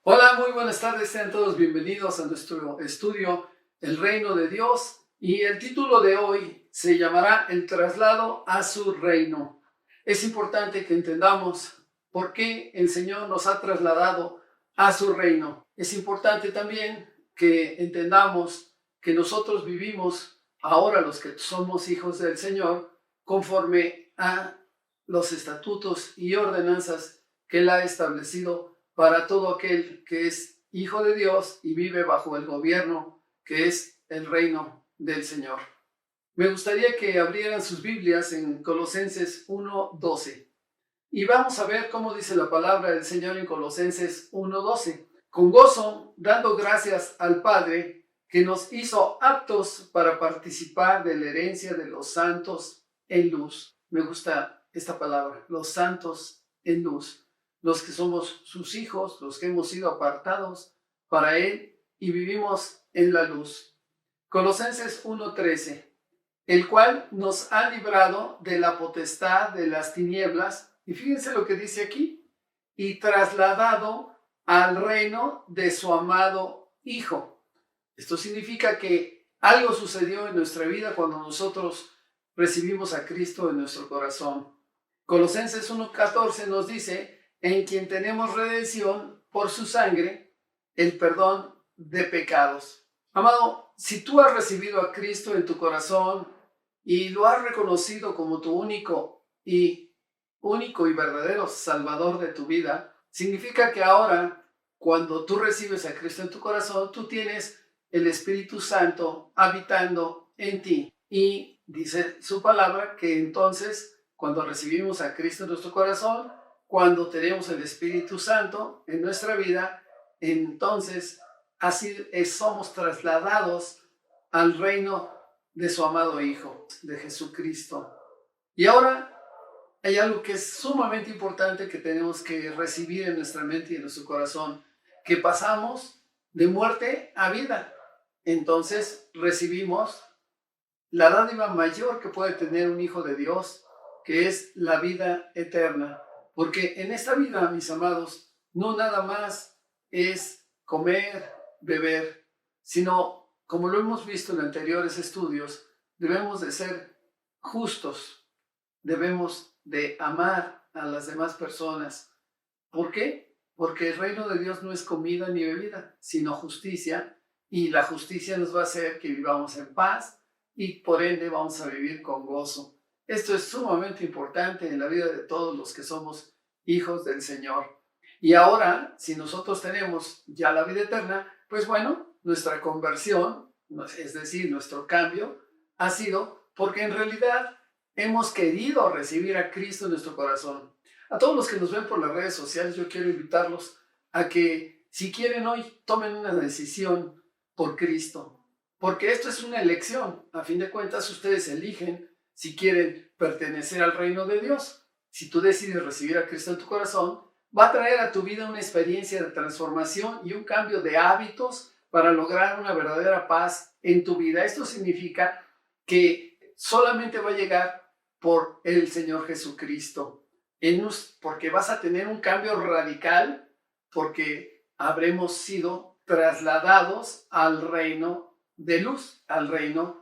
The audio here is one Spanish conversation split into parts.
Hola, muy buenas tardes, sean todos bienvenidos a nuestro estudio El Reino de Dios, y el título de hoy se llamará El traslado a su reino. Es importante que entendamos por qué el Señor nos ha trasladado a su reino. Es importante también que entendamos que nosotros vivimos ahora, los que somos hijos del Señor, conforme a los estatutos y ordenanzas que Él ha establecido para todo aquel que es hijo de Dios y vive bajo el gobierno que es el reino del Señor. Me gustaría que abrieran sus Biblias en Colosenses 1:12 y vamos a ver cómo dice la palabra del Señor en Colosenses 1:12. Con gozo, dando gracias al Padre que nos hizo aptos para participar de la herencia de los santos en luz. Me gusta esta palabra, los santos en luz. Los que somos sus hijos, los que hemos sido apartados para Él y vivimos en la luz. Colosenses 1:13, el cual nos ha librado de la potestad de las tinieblas, y fíjense lo que dice aquí, y trasladado al reino de su amado Hijo. Esto significa que algo sucedió en nuestra vida cuando nosotros recibimos a Cristo en nuestro corazón. Colosenses 1:14 nos dice, en quien tenemos redención por su sangre, el perdón de pecados. Amado, si tú has recibido a Cristo en tu corazón y lo has reconocido como tu único y verdadero Salvador de tu vida, significa que ahora, cuando tú recibes a Cristo en tu corazón, tú tienes el Espíritu Santo habitando en ti. Y dice su palabra que entonces, cuando recibimos a Cristo en nuestro corazón, cuando tenemos el Espíritu Santo en nuestra vida, entonces así somos trasladados al reino de su amado Hijo, de Jesucristo. Y ahora hay algo que es sumamente importante que tenemos que recibir en nuestra mente y en nuestro corazón, que pasamos de muerte a vida. Entonces recibimos la dádiva mayor que puede tener un hijo de Dios, que es la vida eterna. Porque en esta vida, mis amados, no nada más es comer, beber, sino, como lo hemos visto en anteriores estudios, debemos de ser justos, debemos de amar a las demás personas. ¿Por qué? Porque el reino de Dios no es comida ni bebida, sino justicia, y la justicia nos va a hacer que vivamos en paz y por ende vamos a vivir con gozo. Esto es sumamente importante en la vida de todos los que somos hijos del Señor. Y ahora, si nosotros tenemos ya la vida eterna, pues bueno, nuestra conversión, es decir, nuestro cambio, ha sido porque en realidad hemos querido recibir a Cristo en nuestro corazón. A todos los que nos ven por las redes sociales, yo quiero invitarlos a que, si quieren hoy, tomen una decisión por Cristo. Porque esto es una elección. A fin de cuentas, ustedes eligen si quieren pertenecer al reino de Dios. Si tú decides recibir a Cristo en tu corazón, va a traer a tu vida una experiencia de transformación y un cambio de hábitos para lograr una verdadera paz en tu vida. Esto significa que solamente va a llegar por el Señor Jesucristo. Porque vas a tener un cambio radical, porque habremos sido trasladados al reino de luz, al reino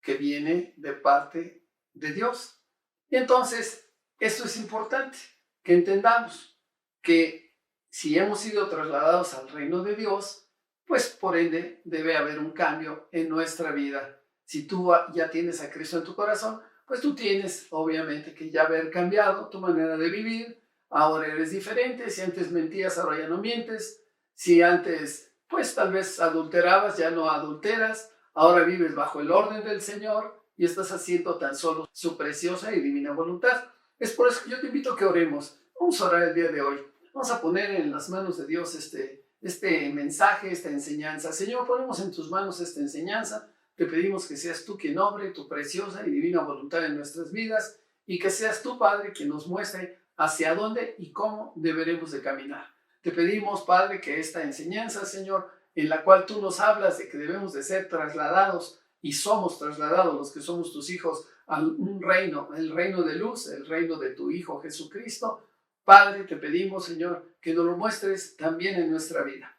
que viene de parte de Dios. Y entonces, esto es importante, que entendamos que si hemos sido trasladados al reino de Dios, pues por ende debe haber un cambio en nuestra vida. Si tú ya tienes a Cristo en tu corazón, pues tú tienes obviamente que ya haber cambiado tu manera de vivir. Ahora eres diferente. Si antes mentías, ahora ya no mientes. Si antes, pues tal vez adulterabas, ya no adulteras. Ahora vives bajo el orden del Señor y estás haciendo tan solo su preciosa y divina voluntad. Es por eso que yo te invito a que oremos. Vamos a orar el día de hoy. Vamos a poner en las manos de Dios este mensaje, esta enseñanza. Señor, ponemos en tus manos esta enseñanza. Te pedimos que seas tú quien obre tu preciosa y divina voluntad en nuestras vidas, y que seas tú, Padre, quien nos muestre hacia dónde y cómo deberemos de caminar. Te pedimos, Padre, que esta enseñanza, Señor, en la cual tú nos hablas de que debemos de ser trasladados, y somos trasladados los que somos tus hijos, a un reino, el reino de luz, el reino de tu Hijo Jesucristo. Padre, te pedimos, Señor, que nos lo muestres también en nuestra vida.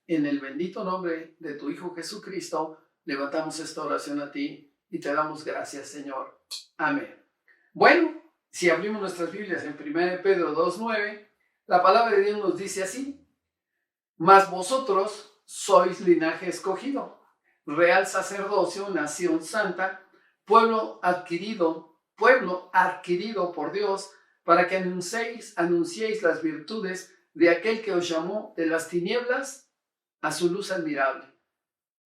En el bendito nombre de tu Hijo Jesucristo, levantamos esta oración a ti y te damos gracias, Señor. Amén. Bueno, si abrimos nuestras Biblias en 1 Pedro 2:9, la palabra de Dios nos dice así: mas vosotros sois linaje escogido, real sacerdocio, nación santa, pueblo adquirido por Dios, para que anunciéis las virtudes de aquel que os llamó de las tinieblas a su luz admirable.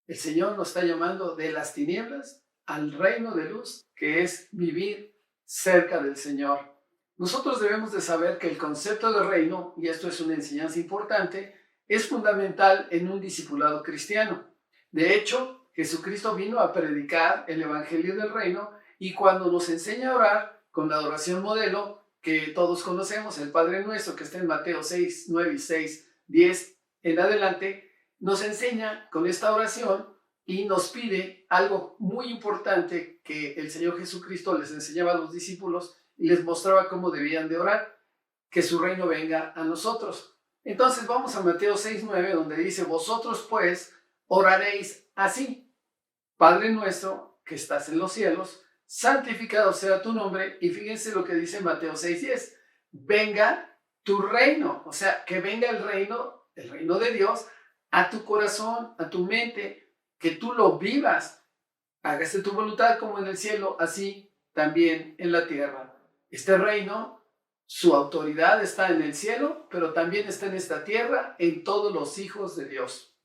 El Señor nos está llamando de las tinieblas al reino de luz, que es vivir cerca del Señor. Nosotros debemos de saber que el concepto de reino, y esto es una enseñanza importante, es fundamental en un discipulado cristiano. De hecho, Jesucristo vino a predicar el evangelio del reino, y cuando nos enseña a orar con la oración modelo que todos conocemos, el Padre Nuestro, que está en Mateo 6, 9 y 6, 10 en adelante, nos enseña con esta oración y nos pide algo muy importante que el Señor Jesucristo les enseñaba a los discípulos y les mostraba cómo debían de orar: que su reino venga a nosotros. Entonces vamos a Mateo 6:9, donde dice: vosotros pues oraréis así: Padre nuestro que estás en los cielos, santificado sea tu nombre. Y fíjense lo que dice Mateo 6:10: venga tu reino, o sea, que venga el reino de Dios a tu corazón, a tu mente, que tú lo vivas. Hágase tu voluntad como en el cielo, así también en la tierra. Este reino, su autoridad está en el cielo, pero también está en esta tierra, en todos los hijos de Dios.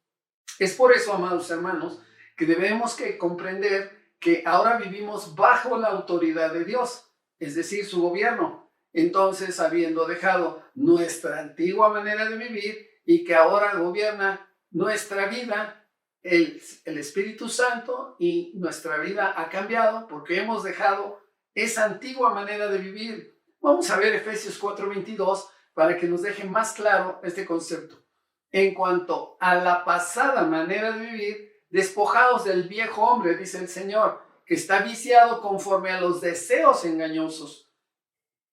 Es por eso, amados hermanos, que debemos que comprender que ahora vivimos bajo la autoridad de Dios, es decir, su gobierno. Entonces, habiendo dejado nuestra antigua manera de vivir y que ahora gobierna nuestra vida, el Espíritu Santo, y nuestra vida ha cambiado porque hemos dejado esa antigua manera de vivir. Vamos a ver Efesios 4:22 para que nos deje más claro este concepto. En cuanto a la pasada manera de vivir, despojados del viejo hombre, dice el Señor, que está viciado conforme a los deseos engañosos.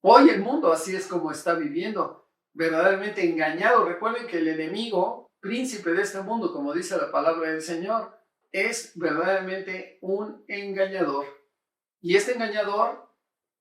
Hoy el mundo así es como está viviendo, verdaderamente engañado. Recuerden que el enemigo, príncipe de este mundo, como dice la palabra del Señor, es verdaderamente un engañador. Y este engañador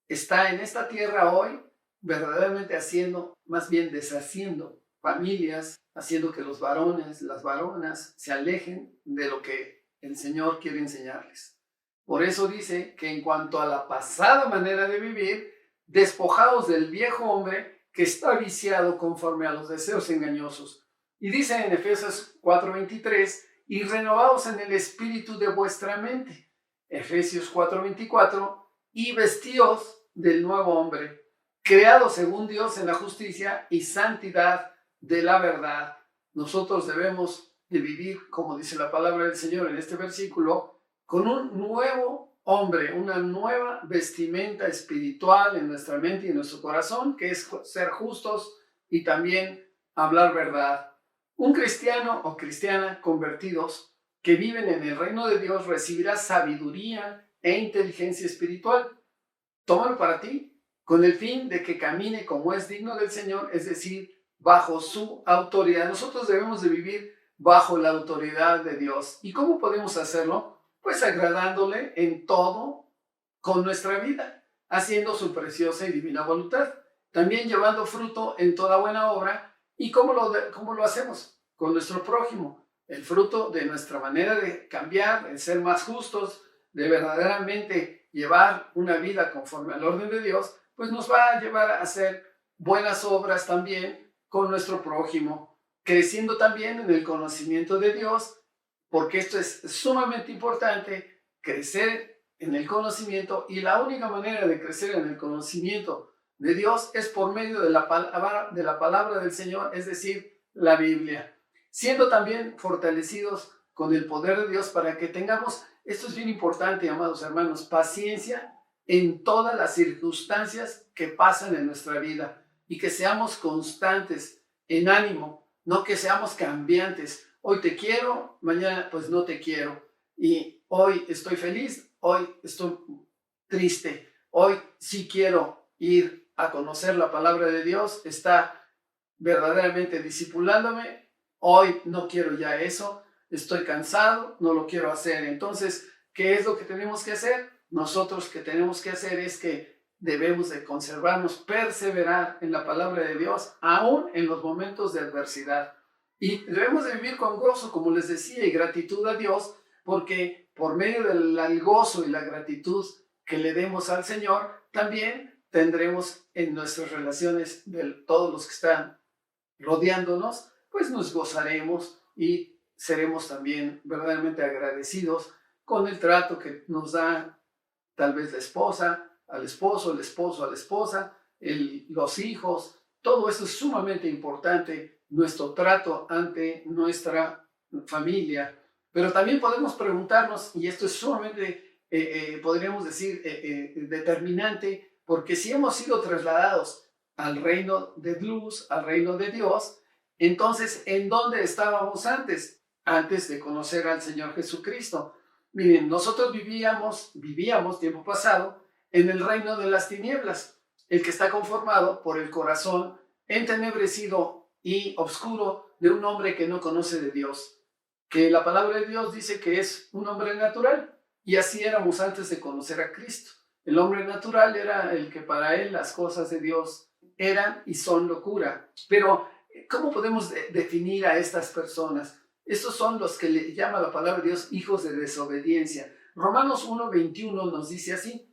está en esta tierra hoy verdaderamente haciendo, más bien deshaciendo familias, haciendo que los varones, las varonas se alejen de lo que el Señor quiere enseñarles. Por eso dice que en cuanto a la pasada manera de vivir, despojados del viejo hombre que está viciado conforme a los deseos engañosos. Y dice en Efesios 4:23, y renovados en el espíritu de vuestra mente. Efesios 4:24, y vestíos del nuevo hombre, creado según Dios en la justicia y santidad de la verdad. Nosotros debemos de vivir, como dice la palabra del Señor en este versículo, con un nuevo hombre, una nueva vestimenta espiritual en nuestra mente y en nuestro corazón, que es ser justos y también hablar verdad. Un cristiano o cristiana convertidos que viven en el reino de Dios recibirá sabiduría e inteligencia espiritual. Tómalo para ti, con el fin de que camine como es digno del Señor, es decir, bajo su autoridad. Nosotros debemos de vivir bajo la autoridad de Dios. ¿Y cómo podemos hacerlo? Pues agradándole en todo con nuestra vida, haciendo su preciosa y divina voluntad, también llevando fruto en toda buena obra. ¿Y cómo lo hacemos? Con nuestro prójimo, el fruto de nuestra manera de cambiar, de ser más justos, de verdaderamente llevar una vida conforme al orden de Dios, pues nos va a llevar a hacer buenas obras también con nuestro prójimo, creciendo también en el conocimiento de Dios, porque esto es sumamente importante, crecer en el conocimiento, y la única manera de crecer en el conocimiento de Dios es por medio de la palabra del Señor, es decir, la Biblia, siendo también fortalecidos con el poder de Dios para que tengamos, esto es bien importante, amados hermanos, paciencia en todas las circunstancias que pasan en nuestra vida, y que seamos constantes en ánimo, no que seamos cambiantes. Hoy te quiero, mañana pues no te quiero. Y hoy estoy feliz, hoy estoy triste. Hoy sí quiero ir a conocer la palabra de Dios, está verdaderamente discipulándome. Hoy no quiero ya eso, estoy cansado, no lo quiero hacer. Entonces, ¿qué es lo que tenemos que hacer? Nosotros que tenemos que hacer es que debemos de conservarnos, perseverar en la palabra de Dios, aún en los momentos de adversidad. Y debemos de vivir con gozo, como les decía, y gratitud a Dios, porque por medio del gozo y la gratitud que le demos al Señor, también tendremos en nuestras relaciones de todos los que están rodeándonos, pues nos gozaremos y seremos también verdaderamente agradecidos con el trato que nos da tal vez la esposa al esposo, el esposo a la esposa, los hijos. Todo esto es sumamente importante, nuestro trato ante nuestra familia. Pero también podemos preguntarnos, y esto es sumamente, podríamos decir, determinante, porque si hemos sido trasladados al reino de luz, al reino de Dios, entonces, ¿en dónde estábamos antes? Antes de conocer al Señor Jesucristo. Miren, nosotros vivíamos tiempo pasado, en el reino de las tinieblas, el que está conformado por el corazón entenebrecido y oscuro de un hombre que no conoce de Dios, que la palabra de Dios dice que es un hombre natural, y así éramos antes de conocer a Cristo. El hombre natural era el que para él las cosas de Dios eran y son locura. Pero, ¿cómo podemos definir a estas personas? Estos son los que le llama la palabra de Dios hijos de desobediencia. Romanos 1:21 nos dice así: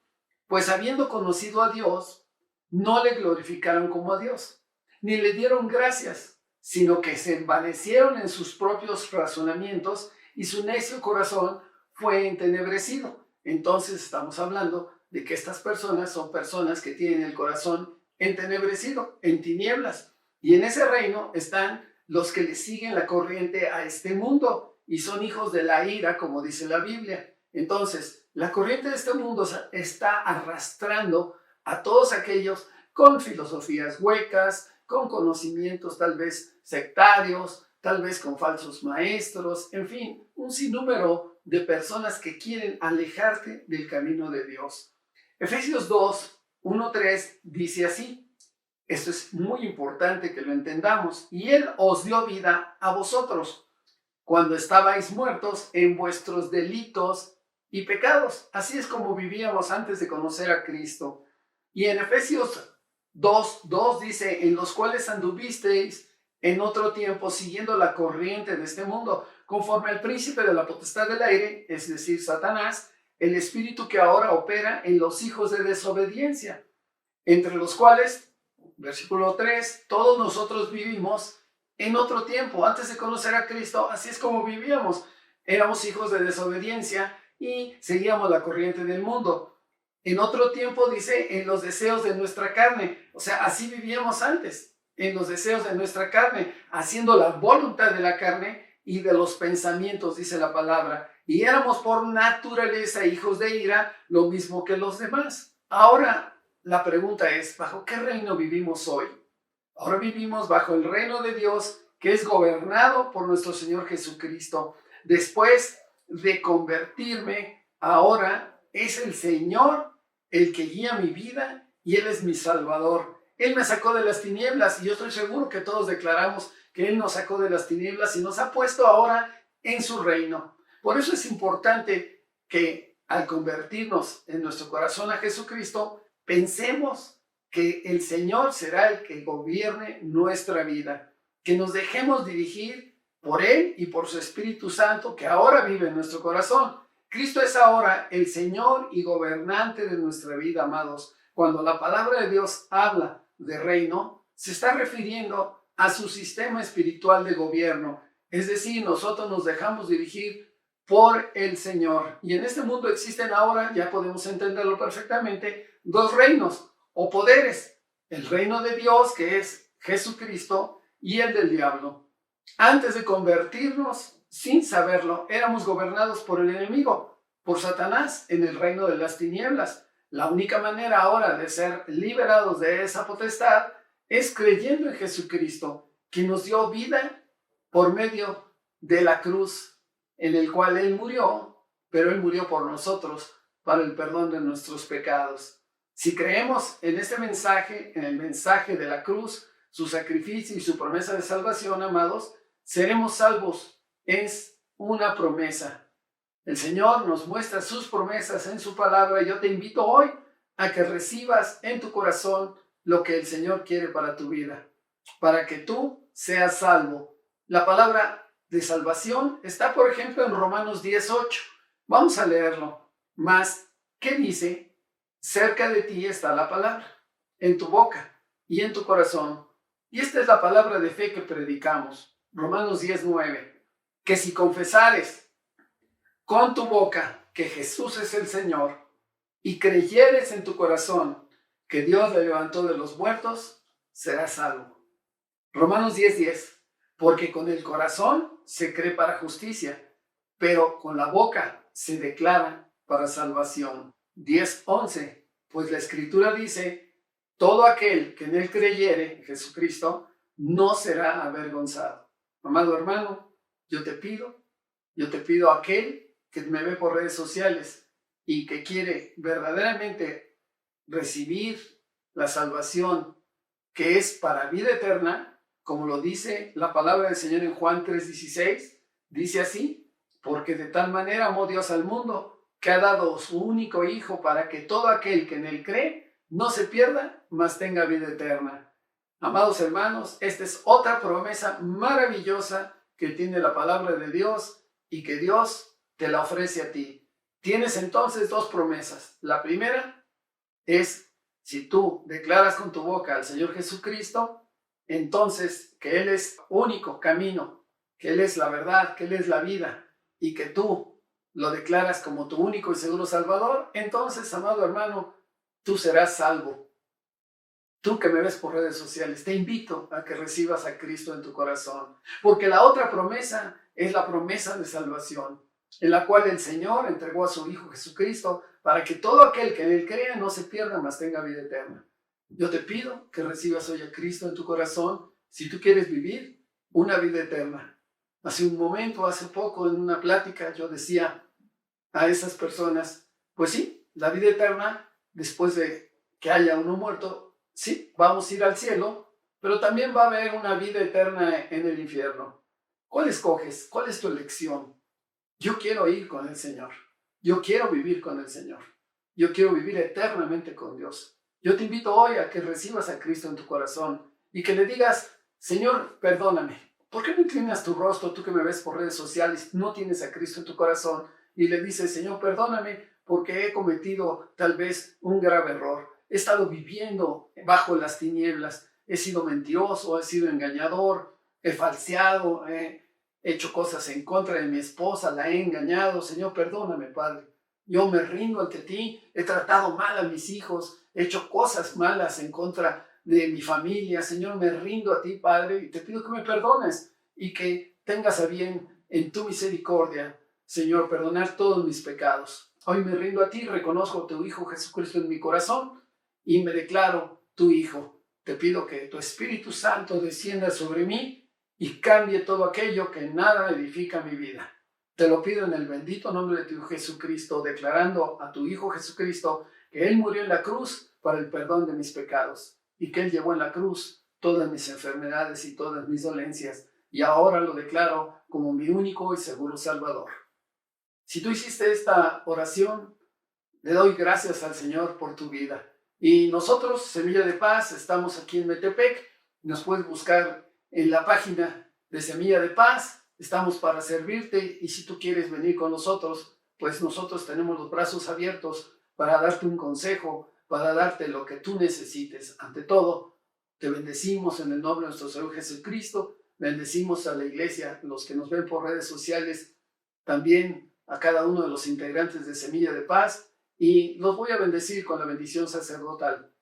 pues habiendo conocido a Dios, no le glorificaron como a Dios, ni le dieron gracias, sino que se envanecieron en sus propios razonamientos y su necio corazón fue entenebrecido. Entonces estamos hablando de que estas personas son personas que tienen el corazón entenebrecido, en tinieblas. Y en ese reino están los que le siguen la corriente a este mundo y son hijos de la ira, como dice la Biblia. Entonces, la corriente de este mundo está arrastrando a todos aquellos con filosofías huecas, con conocimientos tal vez sectarios, tal vez con falsos maestros, en fin, un sinnúmero de personas que quieren alejarte del camino de Dios. Efesios 2:1-3 dice así. Esto es muy importante que lo entendamos. Y Él os dio vida a vosotros cuando estabais muertos en vuestros delitos y pecados. Así es como vivíamos antes de conocer a Cristo. Y en Efesios 2:2 dice: en los cuales anduvisteis en otro tiempo siguiendo la corriente de este mundo, conforme al príncipe de la potestad del aire, es decir, Satanás, el espíritu que ahora opera en los hijos de desobediencia, entre los cuales, versículo 3, todos nosotros vivimos en otro tiempo, antes de conocer a Cristo. Así es como vivíamos. Éramos hijos de desobediencia y seguíamos la corriente del mundo. En otro tiempo dice, en los deseos de nuestra carne. O sea, así vivíamos antes, en los deseos de nuestra carne, haciendo la voluntad de la carne y de los pensamientos, dice la palabra. Y éramos por naturaleza hijos de ira, lo mismo que los demás. Ahora, la pregunta es, ¿bajo qué reino vivimos hoy? Ahora vivimos bajo el reino de Dios, que es gobernado por nuestro Señor Jesucristo. Después de convertirme, ahora es el Señor el que guía mi vida y Él es mi Salvador. Él me sacó de las tinieblas y yo estoy seguro que todos declaramos que Él nos sacó de las tinieblas y nos ha puesto ahora en su reino. Por eso es importante que al convertirnos en nuestro corazón a Jesucristo, pensemos que el Señor será el que gobierne nuestra vida, que nos dejemos dirigir por Él y por su Espíritu Santo que ahora vive en nuestro corazón. Cristo es ahora el Señor y gobernante de nuestra vida, amados. Cuando la palabra de Dios habla de reino, se está refiriendo a su sistema espiritual de gobierno. Es decir, nosotros nos dejamos dirigir por el Señor. Y en este mundo existen ahora, ya podemos entenderlo perfectamente, dos reinos o poderes: el reino de Dios, que es Jesucristo, y el del diablo. Antes de convertirnos, sin saberlo, éramos gobernados por el enemigo, por Satanás, en el reino de las tinieblas. La única manera ahora de ser liberados de esa potestad es creyendo en Jesucristo, que nos dio vida por medio de la cruz, en el cual Él murió, pero Él murió por nosotros, para el perdón de nuestros pecados. Si creemos en este mensaje, en el mensaje de la cruz, su sacrificio y su promesa de salvación, amados, seremos salvos. Es una promesa. El Señor nos muestra sus promesas en su palabra y yo te invito hoy a que recibas en tu corazón lo que el Señor quiere para tu vida, para que tú seas salvo. La palabra de salvación está, por ejemplo, en Romanos 10:8. Vamos a leerlo. Mas, ¿qué dice? Cerca de ti está la palabra, en tu boca y en tu corazón. Y esta es la palabra de fe que predicamos. Romanos 10:9. Que si confesares con tu boca que Jesús es el Señor y creyeres en tu corazón que Dios le levantó de los muertos, serás salvo. Romanos 10:10. Porque con el corazón se cree para justicia, pero con la boca se declara para salvación. 10:11. Pues la Escritura dice, todo aquel que en él creyere, Jesucristo, no será avergonzado. Amado hermano, yo te pido a aquel que me ve por redes sociales y que quiere verdaderamente recibir la salvación que es para vida eterna, como lo dice la palabra del Señor en Juan 3:16, dice así, porque de tal manera amó Dios al mundo, que ha dado su único Hijo para que todo aquel que en él cree no se pierda, mas tenga vida eterna. Amados hermanos, esta es otra promesa maravillosa que tiene la palabra de Dios y que Dios te la ofrece a ti. Tienes entonces dos promesas. La primera es, si tú declaras con tu boca al Señor Jesucristo, entonces que Él es único camino, que Él es la verdad, que Él es la vida, y que tú lo declaras como tu único y seguro Salvador, entonces, amado hermano, tú serás salvo. Tú que me ves por redes sociales, te invito a que recibas a Cristo en tu corazón, porque la otra promesa es la promesa de salvación, en la cual el Señor entregó a su Hijo Jesucristo para que todo aquel que en Él crea no se pierda, mas tenga vida eterna. Yo te pido que recibas hoy a Cristo en tu corazón si tú quieres vivir una vida eterna. Hace poco, en una plática, yo decía a esas personas, pues sí, la vida eterna, después de que haya uno muerto, sí, vamos a ir al cielo, pero también va a haber una vida eterna en el infierno. ¿Cuál escoges? ¿Cuál es tu elección? Yo quiero ir con el Señor. Yo quiero vivir con el Señor. Yo quiero vivir eternamente con Dios. Yo te invito hoy a que recibas a Cristo en tu corazón y que le digas, Señor, perdóname. ¿Por qué no inclinas tu rostro, tú que me ves por redes sociales, no tienes a Cristo en tu corazón? Y le dices, Señor, perdóname porque he cometido tal vez un grave error. He estado viviendo bajo las tinieblas. He sido mentiroso, he sido engañador, he falseado, he hecho cosas en contra de mi esposa, la he engañado. Señor, perdóname, Padre. Yo me rindo ante ti, he tratado mal a mis hijos, he hecho cosas malas en contra de mi familia. Señor, me rindo a ti, Padre, y te pido que me perdones y que tengas a bien en tu misericordia, Señor, perdonar todos mis pecados. Hoy me rindo a ti, reconozco a tu Hijo Jesucristo en mi corazón y me declaro tu Hijo. Te pido que tu Espíritu Santo descienda sobre mí y cambie todo aquello que nada edifica mi vida. Te lo pido en el bendito nombre de tu Jesucristo, declarando a tu Hijo Jesucristo que Él murió en la cruz para el perdón de mis pecados y que Él llevó en la cruz todas mis enfermedades y todas mis dolencias, y ahora lo declaro como mi único y seguro Salvador. Si tú hiciste esta oración, le doy gracias al Señor por tu vida. Y nosotros, Semilla de Paz, estamos aquí en Metepec. Nos puedes buscar en la página de Semilla de Paz. Estamos para servirte, y si tú quieres venir con nosotros, pues nosotros tenemos los brazos abiertos para darte un consejo, para darte lo que tú necesites. Ante todo, te bendecimos en el nombre de nuestro Señor Jesucristo. Bendecimos a la iglesia, los que nos ven por redes sociales, también a cada uno de los integrantes de Semilla de Paz, y los voy a bendecir con la bendición sacerdotal.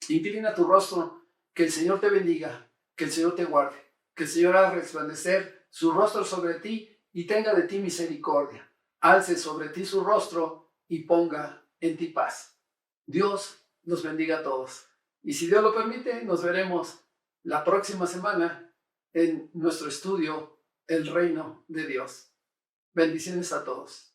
Inclina tu rostro, que el Señor te bendiga, que el Señor te guarde, que el Señor haga resplandecer su rostro sobre ti y tenga de ti misericordia. Alce sobre ti su rostro y ponga en ti paz. Dios nos bendiga a todos. Y si Dios lo permite, nos veremos la próxima semana en nuestro estudio El Reino de Dios. Bendiciones a todos.